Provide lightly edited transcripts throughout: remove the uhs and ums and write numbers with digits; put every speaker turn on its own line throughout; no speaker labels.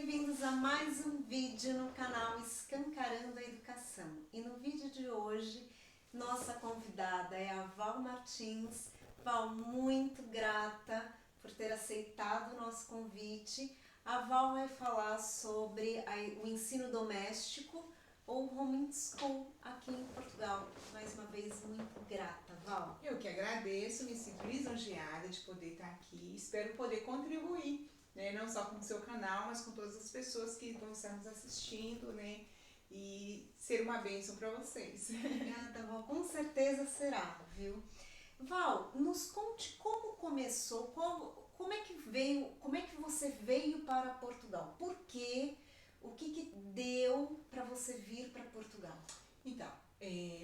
bem-vindos a mais um vídeo no canal Escancarando a Educação. E no vídeo de hoje, nossa convidada é a Val Martins. Val, muito grata por ter aceitado o nosso convite. A Val vai falar sobre o ensino doméstico ou homeschool aqui em Portugal. Mais uma vez, muito grata, Val.
Eu que agradeço, me sinto lisonjeada de poder estar aqui. Espero poder contribuir, né, não só com o seu canal, mas com todas as pessoas que vão estar nos assistindo, né, e ser uma bênção para vocês.
Obrigada, Val. Com certeza será, viu? Val, nos conte como começou, como é que você veio para Portugal? Por quê? O que deu para você vir para Portugal?
Então,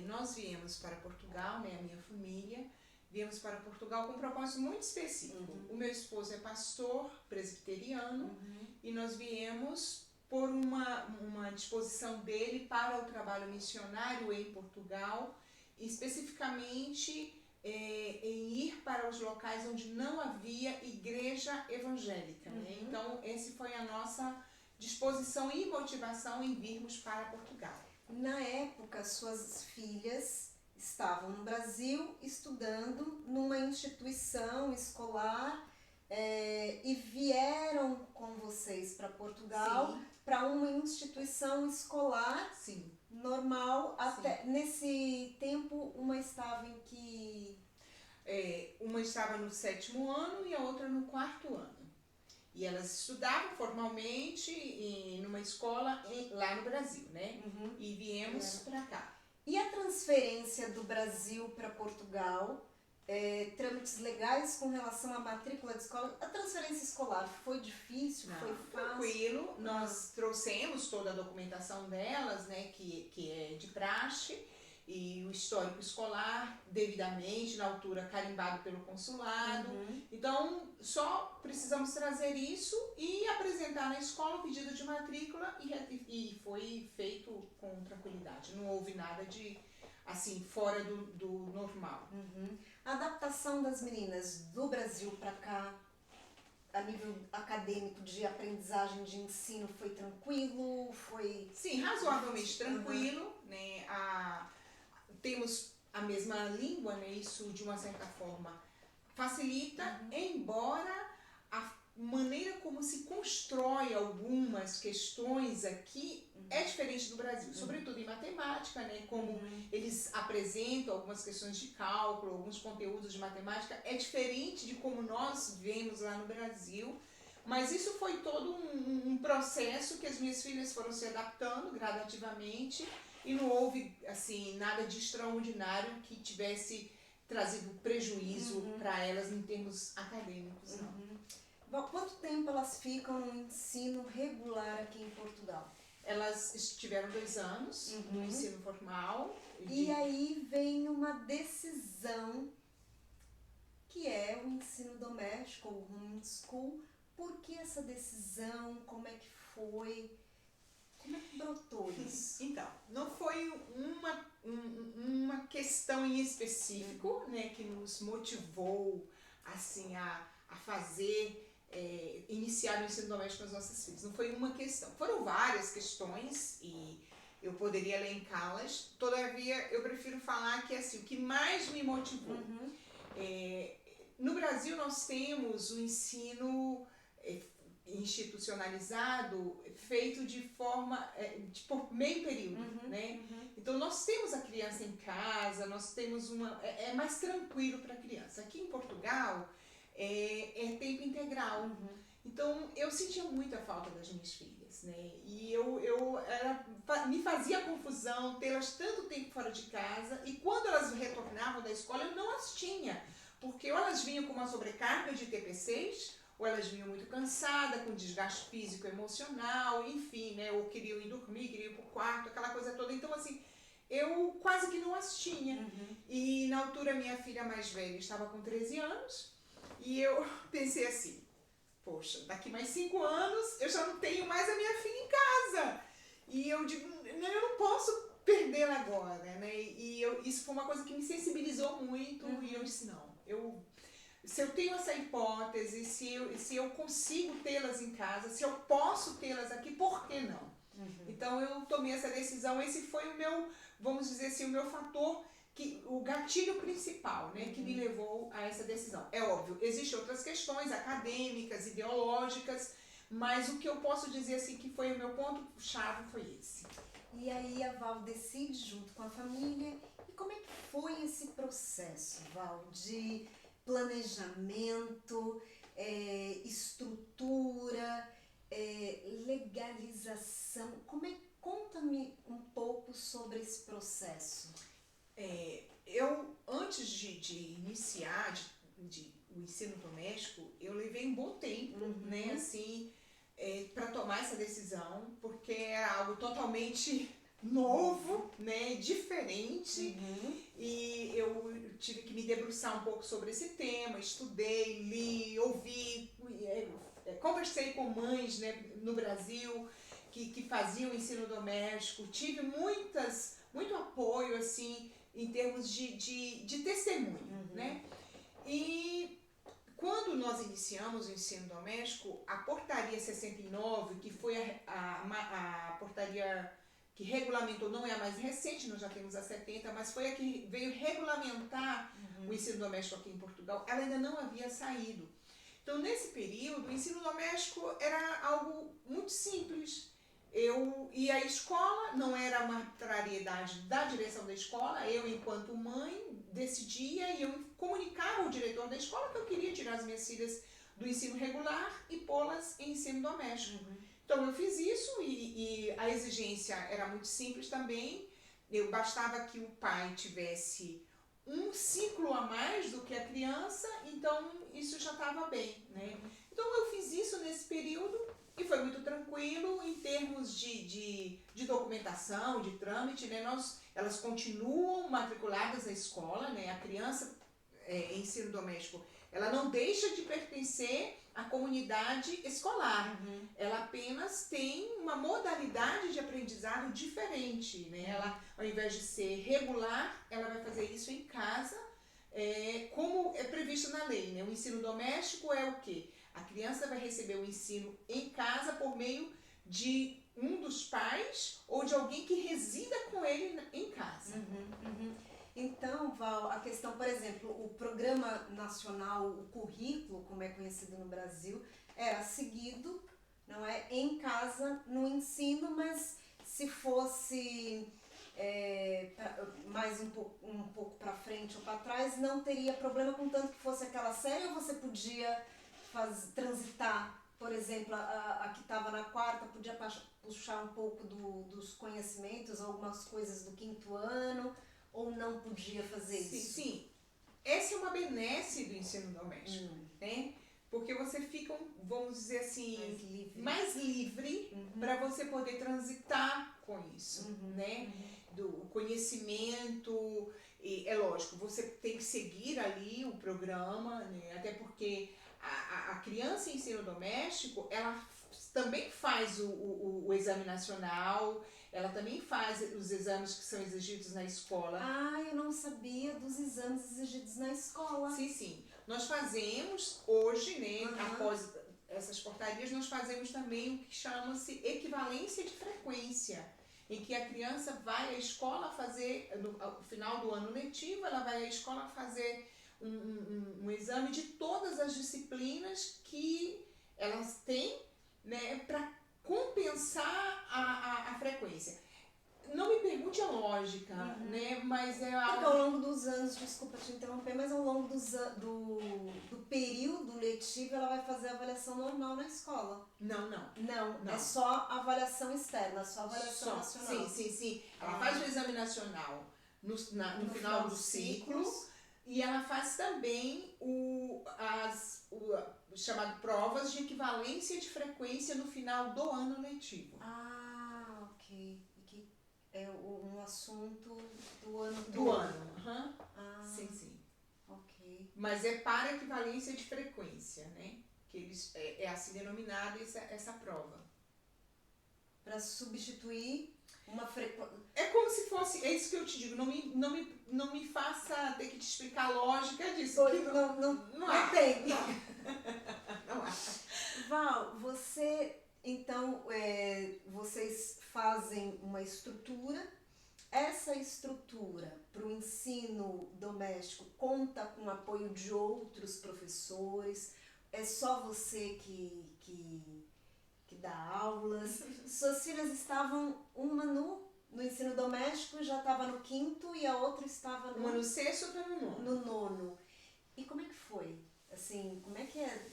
nós viemos para Portugal, né, a minha família, viemos para Portugal com um propósito muito específico. O meu esposo é pastor presbiteriano e nós viemos por uma disposição dele para o trabalho missionário em Portugal, especificamente em ir para os locais onde não havia igreja evangélica. Né? Então, essa foi a nossa disposição e motivação em virmos para Portugal.
Na época, suas filhas estavam no Brasil estudando numa instituição escolar e vieram com vocês para Portugal para uma instituição escolar
Sim.
normal. Até nesse tempo, uma estava em que...
Uma estava no 7º ano e a outra no 4º ano. E elas estudavam formalmente numa escola lá no Brasil, né? E viemos para cá.
E a transferência do Brasil para Portugal, trâmites legais com relação à matrícula de escola, a transferência escolar foi difícil, foi fácil?
Tranquilo, nós trouxemos toda a documentação delas, né, que é de praxe, e o histórico escolar devidamente, na altura, carimbado pelo consulado. Então, só precisamos trazer isso e apresentar na escola o pedido de matrícula e foi feito com tranquilidade. Não houve nada de, assim, fora do normal.
A adaptação das meninas do Brasil para cá, a nível acadêmico, de aprendizagem, de ensino, foi tranquilo?
Sim, razoavelmente tranquilo, né? Temos a mesma língua, né? Isso de uma certa forma facilita, embora a maneira como se constrói algumas questões aqui é diferente do Brasil, sobretudo em matemática, né? Como eles apresentam algumas questões de cálculo, alguns conteúdos de matemática, é diferente de como nós vemos lá no Brasil. Mas isso foi todo um processo que as minhas filhas foram se adaptando gradativamente e não houve assim nada de extraordinário que tivesse trazido prejuízo para elas em termos acadêmicos, não.
Bom, quanto tempo elas ficam no ensino regular aqui em Portugal?
Elas estiveram 2 anos no ensino formal.
E aí vem uma decisão que é o ensino doméstico, ou homeschool. Por que essa decisão? Como é que foi? Como é que brotou isso?
Então, não foi uma questão em específico, né, que nos motivou assim, a fazer, iniciar o ensino doméstico com as nossas filhas. Não foi uma questão. Foram várias questões e eu poderia elencá-las. Todavia, eu prefiro falar que assim, o que mais me motivou. No Brasil, nós temos o ensino institucionalizado, feito de forma por meio período, né? Então nós temos a criança em casa, nós temos é mais tranquilo para a criança. Aqui em Portugal é tempo integral. Então eu sentia muita falta das minhas filhas, né? E me fazia confusão tê-las tanto tempo fora de casa, e quando elas retornavam da escola eu não as tinha, porque ou elas vinham com uma sobrecarga de TPCs, ou elas vinham muito cansadas, com desgaste físico e emocional, enfim, né? Ou queriam ir dormir, queriam ir pro quarto, aquela coisa toda. Então, assim, eu quase que não as tinha. E na altura, minha filha mais velha estava com 13 anos, e eu pensei assim, poxa, daqui mais 5 anos eu já não tenho mais a minha filha em casa. E eu digo, eu não posso perdê-la agora, né? E isso foi uma coisa que me sensibilizou muito, e eu disse, não, eu se eu tenho essa hipótese, se eu consigo tê-las em casa, se eu posso tê-las aqui, por que não? Então eu tomei essa decisão, esse foi o meu, vamos dizer assim, o meu fator, o gatilho principal, né, que me levou a essa decisão. É óbvio, existem outras questões acadêmicas, ideológicas, mas o que eu posso dizer assim que foi o meu ponto-chave foi esse.
E aí a Val decide junto com a família. E como é que foi esse processo, Val, de planejamento, estrutura, legalização? Conta-me um pouco sobre esse processo.
Eu, antes de iniciar o ensino doméstico, eu levei um bom tempo, né, assim, para tomar essa decisão, porque era algo totalmente novo, né, diferente, e eu tive que me debruçar um pouco sobre esse tema, estudei, li, ouvi, conversei com mães, né, no Brasil que faziam ensino doméstico, tive muito apoio, assim, em termos de testemunho, né? E quando nós iniciamos o ensino doméstico, a portaria 69, que foi a portaria que regulamentou, não é a mais recente, nós já temos a 70, mas foi a que veio regulamentar o ensino doméstico aqui em Portugal, ela ainda não havia saído. Então, nesse período, o ensino doméstico era algo muito simples. Eu ia à escola, não era uma arbitrariedade da direção da escola, eu, enquanto mãe, decidia e eu comunicava ao diretor da escola que eu queria tirar as minhas filhas do ensino regular e pô-las em ensino doméstico. Então eu fiz isso e a exigência era muito simples também. Bastava que o pai tivesse um ciclo a mais do que a criança, então isso já estava bem, né? Então eu fiz isso nesse período e foi muito tranquilo em termos de documentação, de trâmite, né? Elas continuam matriculadas na escola, né? A criança em ensino doméstico, ela não deixa de pertencer à comunidade escolar. Ela apenas tem uma modalidade de aprendizado diferente, né? Ela, ao invés de ser regular, ela vai fazer isso em casa, como é previsto na lei, né? O ensino doméstico é o quê? A criança vai receber o ensino em casa por meio de um dos pais ou de alguém que resida com ele em casa.
Então, Val, a questão, por exemplo, o Programa Nacional, o currículo, como é conhecido no Brasil, era seguido, não é, em casa, no ensino, mas se fosse mais um pouco para frente ou para trás, não teria problema, contanto que fosse aquela série, ou você podia transitar, por exemplo, a que estava na quarta, podia puxar um pouco dos conhecimentos, algumas coisas do quinto ano, ou não podia fazer isso?
Sim. Essa é uma benesse do ensino doméstico, né? Porque você fica, vamos dizer assim, mais livre para você poder transitar com isso, né? Do conhecimento, e é lógico, você tem que seguir ali o programa, né? Até porque a criança em ensino doméstico, ela também faz o exame nacional, ela também faz os exames que são exigidos na escola.
Ah, eu não sabia dos exames exigidos na escola.
Sim. Nós fazemos hoje, né, após essas portarias, nós fazemos também o que chama-se equivalência de frequência, em que a criança vai à escola fazer, no final do ano letivo, ela vai à escola fazer um exame de todas as disciplinas que elas têm, né, para compensar a frequência. Não me pergunte a lógica, né, mas é algo...
Porque ao longo dos anos, desculpa te interromper, mas ao longo do período letivo ela vai fazer a avaliação normal na escola.
Não.
É só a avaliação externa, só a avaliação nacional.
Sim. Ela faz o exame nacional no final dos ciclos. E ela faz também as chamado provas de equivalência de frequência no final do ano letivo.
Ah, ok. Que é um assunto do ano todo.
Do ano, Sim.
Ok.
Mas é para equivalência de frequência, né? Que eles, é assim denominada essa prova.
para substituir uma frequência.
É como se fosse, é isso que eu te digo, não me faça ter que te explicar a lógica disso.
Não tem.
Não há.
Val, então, vocês fazem uma estrutura. Essa estrutura para o ensino doméstico conta com o apoio de outros professores? É só você que dá aulas? Suas filhas estavam, uma no ensino doméstico, já estava no 5º, e a outra estava
uma no 6º, outra no 9º.
No 9º. E como é que foi? Assim, como é que é?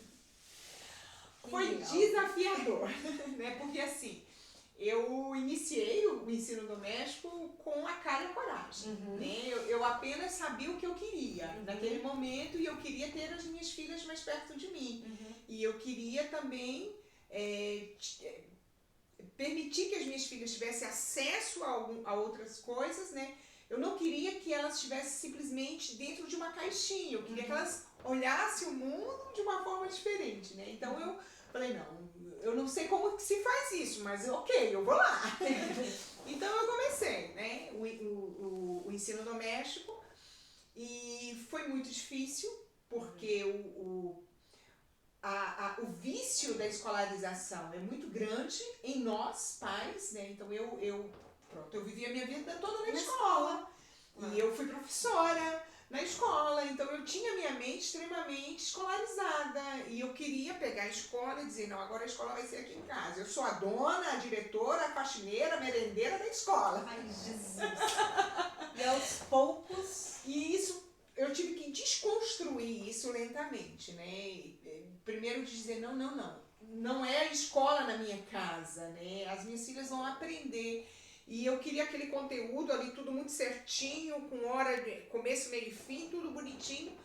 Foi desafiador, né? Porque assim, eu iniciei o ensino doméstico com a cara e a coragem, né? Eu apenas sabia o que eu queria naquele momento, e eu queria ter as minhas filhas mais perto de mim. E eu queria também permitir que as minhas filhas tivessem acesso a outras coisas, né? Eu não queria que elas estivessem simplesmente dentro de uma caixinha, eu queria que elas olhassem o mundo de uma forma diferente, né? Então eu falei, não, eu não sei como que se faz isso, mas ok, eu vou lá. Então eu comecei, né, o ensino doméstico, e foi muito difícil, porque o vício da escolarização é muito grande em nós, pais, né? Então eu vivi a minha vida toda na escola. E eu fui professora na escola, então eu tinha minha mente extremamente escolarizada, e eu queria pegar a escola e dizer, não, agora a escola vai ser aqui em casa. Eu sou a dona, a diretora, a faxineira, a merendeira da escola.
Ai, Jesus! E aos poucos...
E isso, eu tive que desconstruir isso lentamente, né? Primeiro dizer, não é a escola na minha casa, né? As minhas filhas vão aprender. E eu queria aquele conteúdo ali, tudo muito certinho, com hora, começo, meio e fim, tudo bonitinho.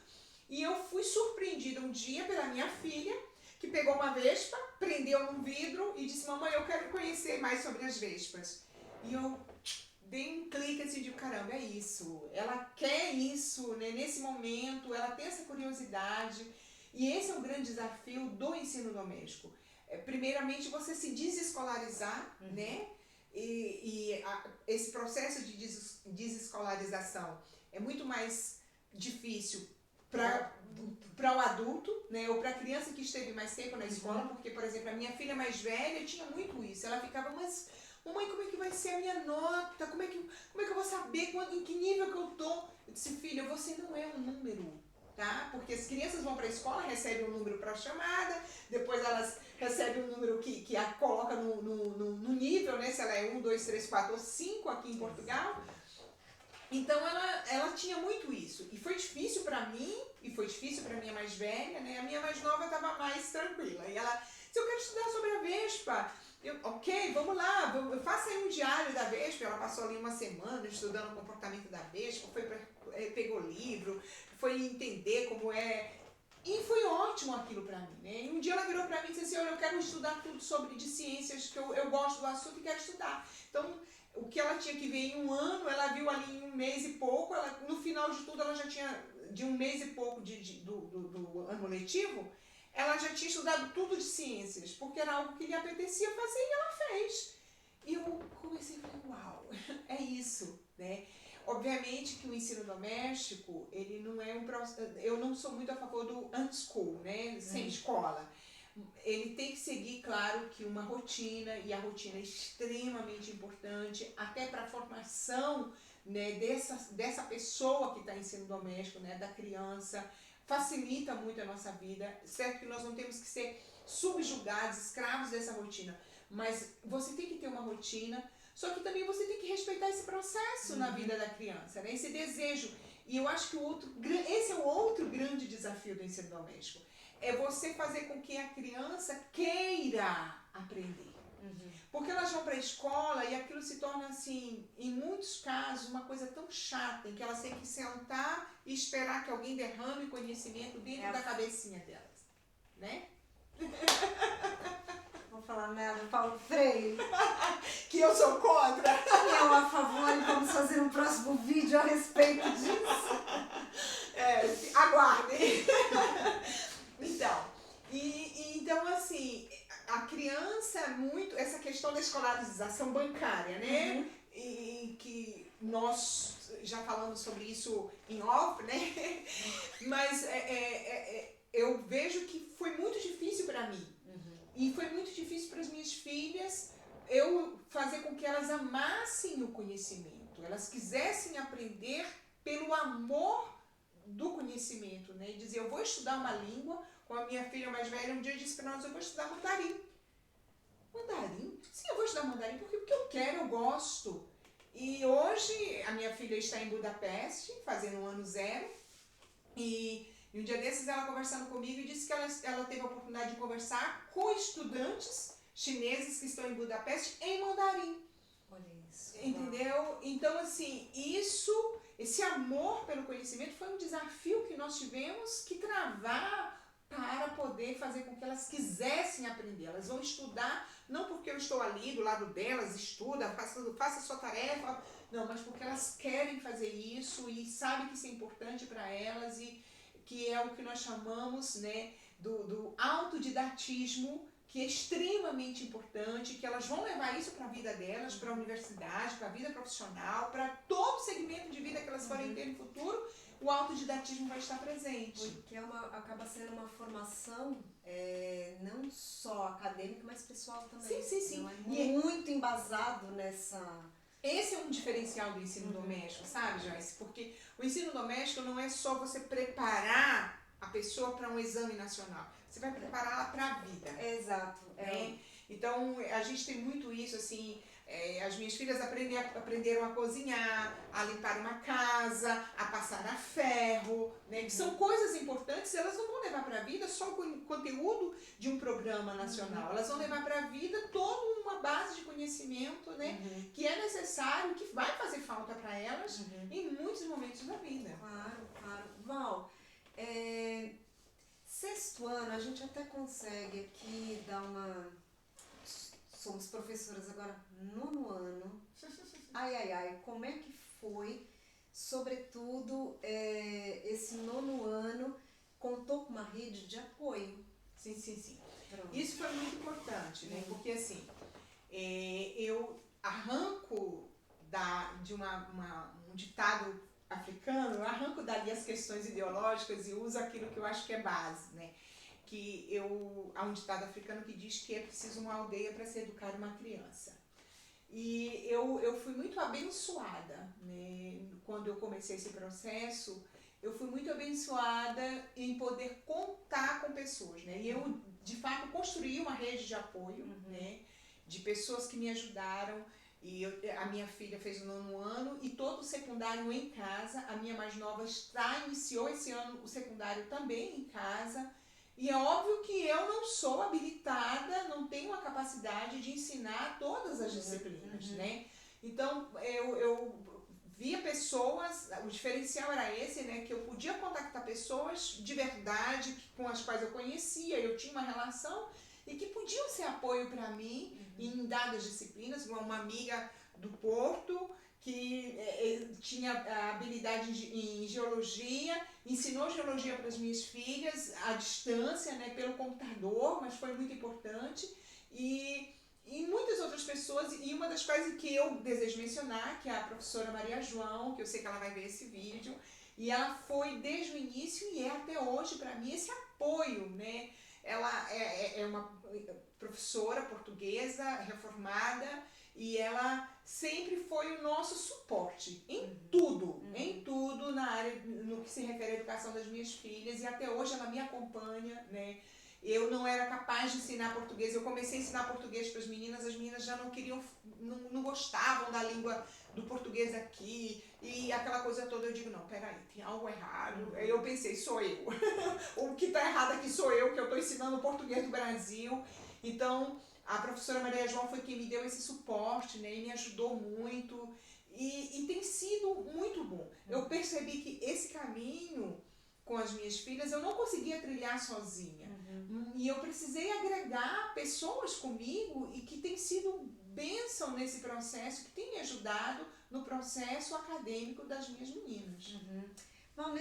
E eu fui surpreendida um dia pela minha filha, que pegou uma vespa, prendeu num vidro e disse, mamãe, eu quero conhecer mais sobre as vespas. E eu dei um clique assim de, caramba, é isso. Ela quer isso, né? Nesse momento, ela tem essa curiosidade. E esse é o grande desafio do ensino doméstico. Primeiramente, você se desescolarizar, né? Esse processo de desescolarização é muito mais difícil para o adulto, né, ou para a criança que esteve mais tempo na escola, porque, por exemplo, a minha filha mais velha tinha muito isso. Ela ficava, mas mamãe, como é que vai ser a minha nota? Como é que eu vou saber em que nível que eu tô? Eu disse, filha, você não é um número, tá? Porque as crianças vão para a escola, recebem um número para a chamada, depois elas recebem um número que a coloca no nível, né? Se ela é 1, 2, 3, 4 ou 5 aqui em Portugal. Então ela tinha muito isso. E foi difícil para mim, e foi difícil para a minha mais velha, né? A minha mais nova estava mais tranquila. E ela, se eu quero estudar sobre a vespa, ok, vamos lá, faça aí um diário da vespa. Ela passou ali uma semana estudando o comportamento da vespa, pegou livro, foi entender como é. E foi ótimo aquilo pra mim, né? E um dia ela virou pra mim e disse assim, eu quero estudar tudo sobre de ciências, que eu gosto do assunto e quero estudar. Então, o que ela tinha que ver em um ano, ela viu ali em um mês e pouco, no final de tudo ela já tinha, de um mês e pouco do ano letivo, ela já tinha estudado tudo de ciências, porque era algo que lhe apetecia fazer e ela fez. E eu comecei a falar, uau, é isso, né? Obviamente que o ensino doméstico, ele não é eu não sou muito a favor do unschool, né? Sem escola. Ele tem que seguir, claro, que uma rotina, e a rotina é extremamente importante, até para a formação, né, dessa pessoa que está em ensino doméstico, né, da criança, facilita muito a nossa vida. Certo que nós não temos que ser subjugados, escravos dessa rotina, mas você tem que ter uma rotina. Só que também você tem que respeitar esse processo na vida da criança, né? Esse desejo. E eu acho que esse é o outro grande desafio do ensino doméstico. É você fazer com que a criança queira aprender. Porque elas vão para a escola e aquilo se torna, assim, em muitos casos, uma coisa tão chata, em que elas têm que sentar e esperar que alguém derrame conhecimento dentro da cabecinha delas, né?
Vou falar nada, Paulo Freire.
Que eu sou contra.
Eu a favor, e vamos fazer um próximo vídeo a respeito disso.
Aguardem. Então, então assim, criança, muito, essa questão da escolarização bancária, né? E que nós já falamos sobre isso em off, né? Mas eu vejo que foi muito difícil para mim. E foi muito difícil para as minhas filhas eu fazer com que elas amassem o conhecimento. Elas quisessem aprender pelo amor do conhecimento, né? E dizer, eu vou estudar uma língua. Com a minha filha mais velha, um dia disse para nós, eu vou estudar mandarim. Mandarim? Sim, eu vou estudar mandarim porque eu quero, eu gosto. E hoje a minha filha está em Budapeste, fazendo o ano 0. E um dia desses ela conversando comigo e disse que ela teve a oportunidade de conversar com estudantes chineses que estão em Budapeste em mandarim.
Olha isso.
Entendeu? Então, assim, esse amor pelo conhecimento foi um desafio que nós tivemos que travar para poder fazer com que elas quisessem aprender. Elas vão estudar, não porque eu estou ali do lado delas, estuda, faça a sua tarefa, não, mas porque elas querem fazer isso e sabem que isso é importante para elas e que é o que nós chamamos, né, do autodidatismo, que é extremamente importante, que elas vão levar isso para a vida delas, para a universidade, para a vida profissional, para todo segmento de vida que elas forem ter no futuro, o autodidatismo vai estar presente.
Porque acaba sendo uma formação não só acadêmica, mas pessoal também.
Sim.
Não é muito embasado nessa...
Esse é um diferencial do ensino doméstico, sabe, Joyce? Porque o ensino doméstico não é só você preparar a pessoa para um exame nacional. Você vai prepará-la para a vida.
Exato.
Né? Então, a gente tem muito isso, assim, as minhas filhas aprenderam a cozinhar, a limpar uma casa, a passar a ferro, né? Que são coisas importantes, elas não vão levar para a vida só o conteúdo de um programa nacional. Elas vão levar para a vida toda uma base de conhecimento, né? Que é necessário, que vai fazer falta para elas em muitos momentos da vida.
Claro. Val, 6º ano, a gente até consegue aqui dar uma... Somos professoras agora, 9º ano. Ai, como é que foi, sobretudo, esse 9º ano, contou com uma rede de apoio?
Sim.
Pronto.
Isso foi muito importante, né? Porque, assim, eu arranco de um ditado africano, eu arranco dali as questões ideológicas e uso aquilo que eu acho que é base, né? Há um ditado africano que diz que é preciso uma aldeia para se educar uma criança. E eu fui muito abençoada, né? Quando eu comecei esse processo, eu fui muito abençoada em poder contar com pessoas, né? E eu, de fato, construí uma rede de apoio, né? De pessoas que me ajudaram. E a minha filha fez o 9º ano e todo o secundário em casa. A minha mais nova iniciou esse ano o secundário também em casa. E é óbvio que eu não sou habilitada, não tenho a capacidade de ensinar todas as disciplinas, né? Então, eu via pessoas, o diferencial era esse, né? Que eu podia contactar pessoas de verdade, com as quais eu conhecia, eu tinha uma relação e que podiam ser apoio para mim em dadas disciplinas. Uma amiga do Porto que tinha habilidade em geologia, ensinou geologia para as minhas filhas à distância, né, pelo computador, mas foi muito importante. E muitas outras pessoas, e uma das quais que eu desejo mencionar, que é a professora Maria João, que eu sei que ela vai ver esse vídeo, e ela foi desde o início e é até hoje para mim esse apoio, né? Ela é uma professora portuguesa, reformada, e ela sempre foi o nosso suporte em tudo na área, no que se refere à educação das minhas filhas, e até hoje ela me acompanha, né? Eu não era capaz de ensinar português, eu comecei a ensinar português para as meninas já não queriam, não gostavam da língua do português aqui, e aquela coisa toda. Eu digo, não, peraí, tem algo errado. Aí eu pensei, sou eu. O que está errado aqui sou eu, que eu estou ensinando o português do Brasil. Então, a professora Maria João foi quem me deu esse suporte, né, e me ajudou muito, e tem sido muito bom. Eu percebi que esse caminho com as minhas filhas eu não conseguia trilhar sozinha, e eu precisei agregar pessoas comigo e que tem sido bênção nesse processo, que tem me ajudado no processo acadêmico das minhas meninas.
Bom,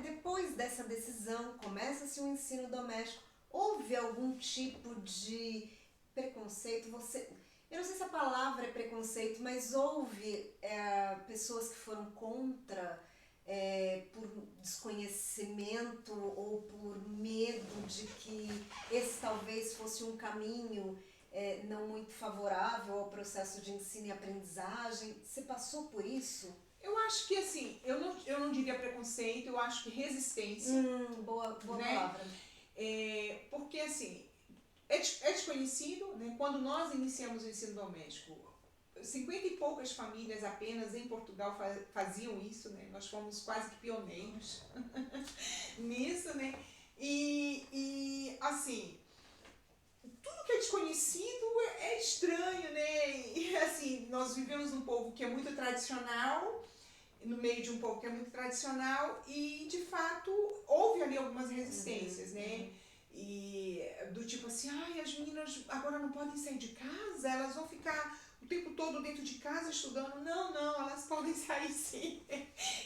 depois dessa decisão, começa-se o ensino doméstico. Houve algum tipo de preconceito, eu não sei se a palavra é preconceito, mas houve pessoas que foram contra por desconhecimento ou por medo de que esse talvez fosse um caminho não muito favorável ao processo de ensino e aprendizagem. Você passou por isso?
Eu acho que assim, eu não diria preconceito, eu acho que resistência.
Boa
né?
palavra.
Porque assim, é desconhecido, né? Quando nós iniciamos o ensino doméstico, 50 e poucas famílias apenas em Portugal faziam isso, né? Nós fomos quase que pioneiros nisso, né? E assim, tudo que é desconhecido é estranho, né? E assim, nós vivemos num povo que é muito tradicional, no meio de um povo que é muito tradicional, e de fato houve ali algumas resistências, né? E do tipo assim, as meninas agora não podem sair de casa, elas vão ficar o tempo todo dentro de casa estudando. Não, elas podem sair sim.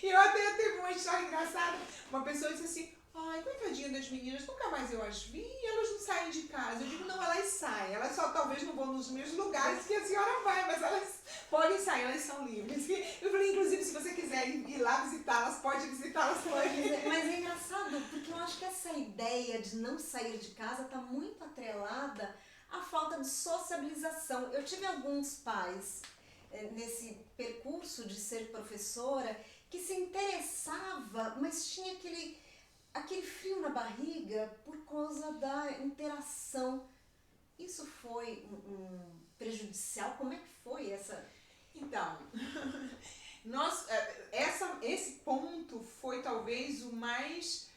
E eu até teve uma história engraçada, uma pessoa disse assim, coitadinha das meninas, nunca mais eu as vi e elas não saem de casa. Eu digo, não, elas saem, elas só talvez não vão nos mesmos lugares que a senhora vai, mas elas podem sair, elas são livres. Eu falei, inclusive, se você quiser ir lá visitá-las, pode visitá-las também.
Mas é engraçado, porque eu acho que essa ideia de não sair de casa está muito atrelada à falta de sociabilização. Eu tive alguns pais nesse percurso de ser professora que se interessava, mas tinha aquele frio na barriga por causa da interação. Isso foi prejudicial? Como é que foi essa...
Então, esse ponto foi talvez o mais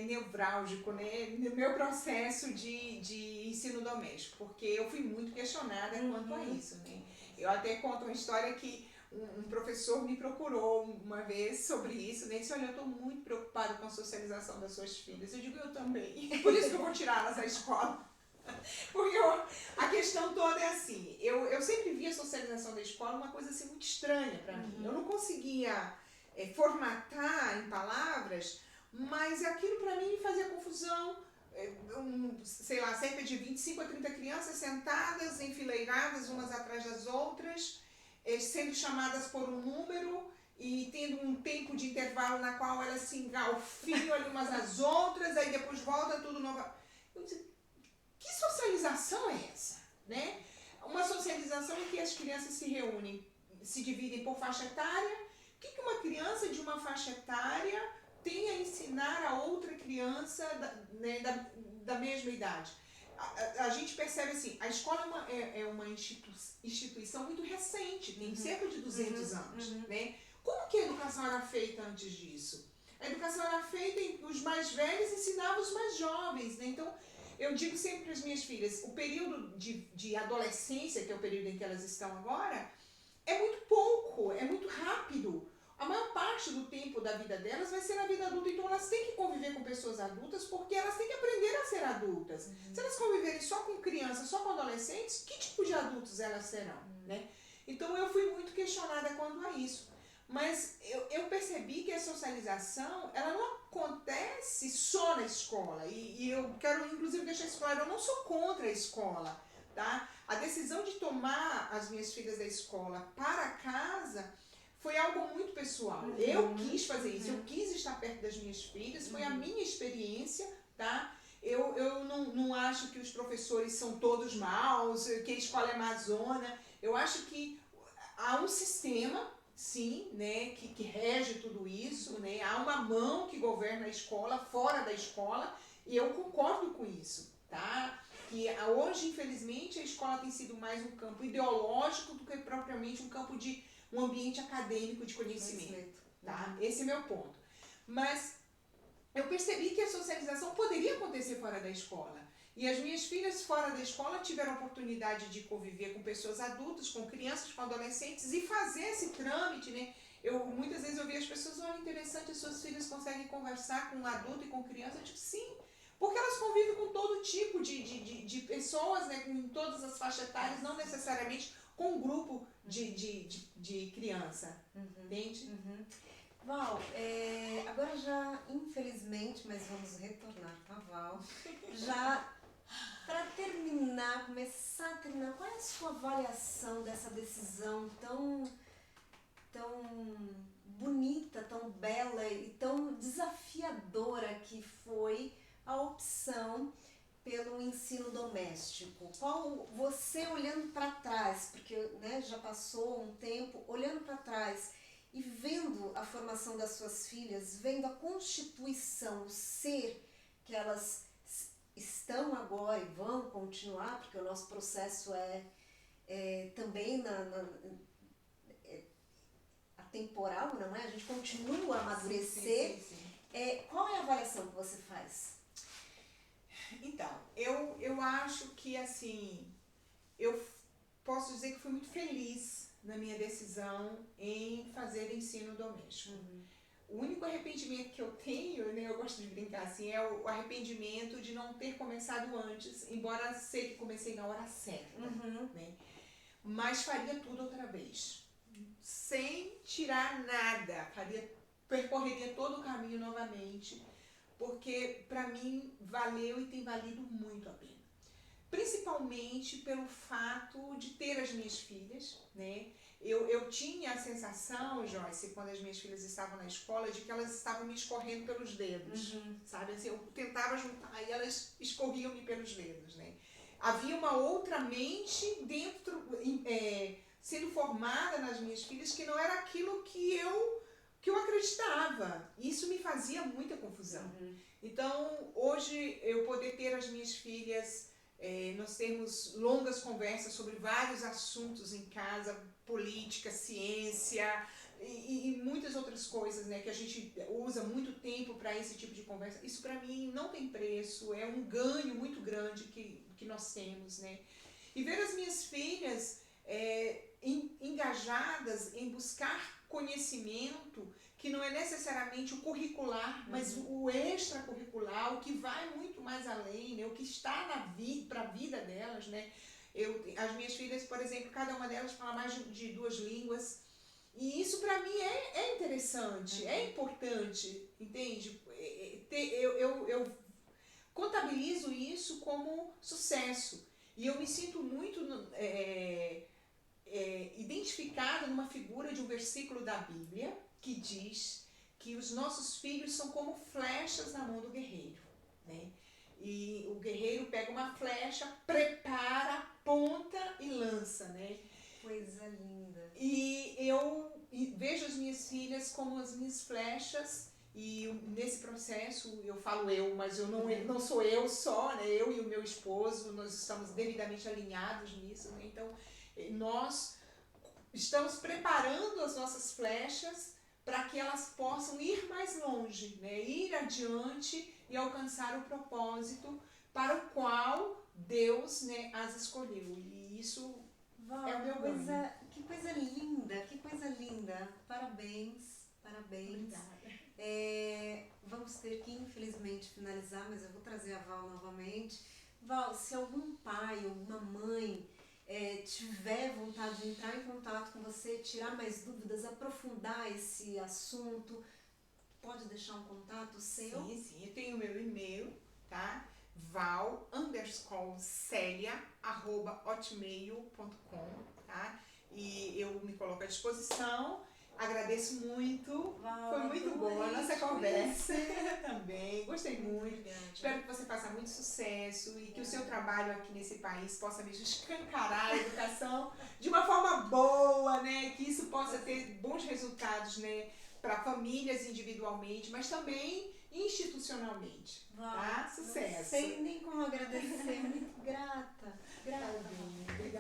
nevrálgico, né, no meu processo de ensino doméstico, porque eu fui muito questionada quanto a isso, né? Eu até conto uma história que um professor me procurou uma vez sobre isso, né? Ele disse, olha, eu estou muito preocupado com a socialização das suas filhas. Eu digo, eu também, por isso que eu vou tirá-las da escola. Porque a questão toda é assim, eu sempre vi a socialização da escola uma coisa assim muito estranha para mim. Eu não conseguia formatar em palavras, mas aquilo para mim me fazia confusão. Sei lá, cerca de 25 a 30 crianças sentadas, enfileiradas umas atrás das outras, sendo chamadas por um número e tendo um tempo de intervalo na qual elas se engalfinham ali umas às outras, aí depois volta tudo novo. Eu disse, que socialização é essa? Né? Uma socialização em que as crianças se reúnem, se dividem por faixa etária. O que uma criança de uma faixa etária tem a ensinar a outra criança da mesma idade? A gente percebe assim, a escola é uma instituição muito recente, tem cerca de 200 anos. Né? Como que a educação era feita antes disso? A educação era feita em que os mais velhos ensinavam os mais jovens. Né? Então, eu digo sempre para as minhas filhas, o período de adolescência, que é o período em que elas estão agora, é muito pouco, é muito rápido. A maior parte do tempo da vida delas vai ser na vida adulta, então elas têm que conviver com pessoas adultas porque elas têm que aprender a ser adultas. Se elas conviverem só com crianças, só com adolescentes, que tipo de adultos elas serão? Né? Então eu fui muito questionada quanto a isso. Mas eu percebi que a socialização, ela não acontece só na escola. E eu quero, inclusive, deixar isso claro, eu não sou contra a escola. Tá? A decisão de tomar as minhas filhas da escola para casa foi algo muito pessoal. Eu quis fazer isso, eu quis estar perto das minhas filhas, foi a minha experiência. Tá? Eu não acho que os professores são todos maus, que a escola é mazona. Eu acho que há um sistema... Sim, né, que rege tudo isso, né? Há uma mão que governa a escola, fora da escola, e eu concordo com isso, tá? Que hoje, infelizmente, a escola tem sido mais um campo ideológico do que propriamente um ambiente acadêmico de conhecimento, tá? Esse é meu ponto. Mas eu percebi que a socialização poderia acontecer fora da escola. E as minhas filhas fora da escola tiveram a oportunidade de conviver com pessoas adultas, com crianças, com adolescentes e fazer esse trâmite, né? Muitas vezes eu vi as pessoas, olha, interessante, as suas filhas conseguem conversar com um adulto e com criança. Eu digo, sim, porque elas convivem com todo tipo de pessoas, né? Com todas as faixas etárias, não necessariamente com um grupo de criança, entende?
Val, agora já, infelizmente, mas vamos retornar com a Val, já Para terminar, começar a terminar, qual é a sua avaliação dessa decisão tão bonita, tão bela e tão desafiadora que foi a opção pelo ensino doméstico? Qual você olhando para trás, porque né, já passou um tempo, olhando para trás e vendo a formação das suas filhas, vendo a constituição, o ser que elas estão agora e vão continuar, porque o nosso processo é também atemporal, não é? A gente continua a amadurecer.
Sim.
Qual é a avaliação que você faz?
Então, eu acho que assim, eu posso dizer que fui muito feliz na minha decisão em fazer ensino doméstico. O único arrependimento que eu tenho, né, eu gosto de brincar assim, é o arrependimento de não ter começado antes, embora sei que comecei na hora certa, né? Mas faria tudo outra vez, sem tirar nada, percorreria todo o caminho novamente, porque para mim valeu e tem valido muito a pena. Principalmente pelo fato de ter as minhas filhas, né? Eu tinha a sensação, Joyce, quando as minhas filhas estavam na escola, de que elas estavam me escorrendo pelos dedos, sabe? Assim, eu tentava juntar e elas escorriam-me pelos dedos, né? Havia uma outra mente dentro, sendo formada nas minhas filhas, que não era aquilo que eu acreditava. Isso me fazia muita confusão. Então, hoje, eu poder ter as minhas filhas, nós termos longas conversas sobre vários assuntos em casa, política, ciência e muitas outras coisas, né, que a gente usa muito tempo para esse tipo de conversa, isso para mim não tem preço, é um ganho muito grande que nós temos, né? E ver as minhas filhas engajadas em buscar conhecimento que não é necessariamente o curricular, mas o extracurricular, o que vai muito mais além, né? O que está para a vida delas, né? As minhas filhas, por exemplo, cada uma delas fala mais de 2 línguas, e isso para mim é interessante, é importante, entende? Eu contabilizo isso como sucesso, e eu me sinto muito identificada numa figura de um versículo da Bíblia, que diz que os nossos filhos são como flechas na mão do guerreiro, né? E o guerreiro pega uma flecha, prepara, aponta e lança, né?
Coisa linda.
E eu vejo as minhas filhas como as minhas flechas, e nesse processo eu falo mas eu não sou eu só, né? Eu e o meu esposo, nós estamos devidamente alinhados nisso, né? Então nós estamos preparando as nossas flechas para que elas possam ir mais longe, né? Ir adiante e alcançar o propósito para o qual Deus, né, as escolheu. E isso é o meu ganho.
Que coisa linda, que coisa linda. Parabéns, parabéns. Vamos ter que, infelizmente, finalizar, mas eu vou trazer a Val novamente. Val, se algum pai ou uma mãe tiver vontade de entrar em contato com você, tirar mais dúvidas, aprofundar esse assunto, pode deixar um contato seu?
Sim, eu tenho o meu e-mail, tá? val_celia@hotmail.com, tá? E eu me coloco à disposição. Agradeço muito,
Val,
foi muito boa a nossa conversa também, gostei muito.
Obrigada.
Espero que você faça muito sucesso e que o seu trabalho aqui nesse país possa mesmo escancarar a educação de uma forma boa, né? Que isso possa ter bons resultados, né? Para famílias individualmente, mas também institucionalmente. Tá? Sucesso!
Não sei nem como agradecer, muito grata.
Tá bem, obrigada.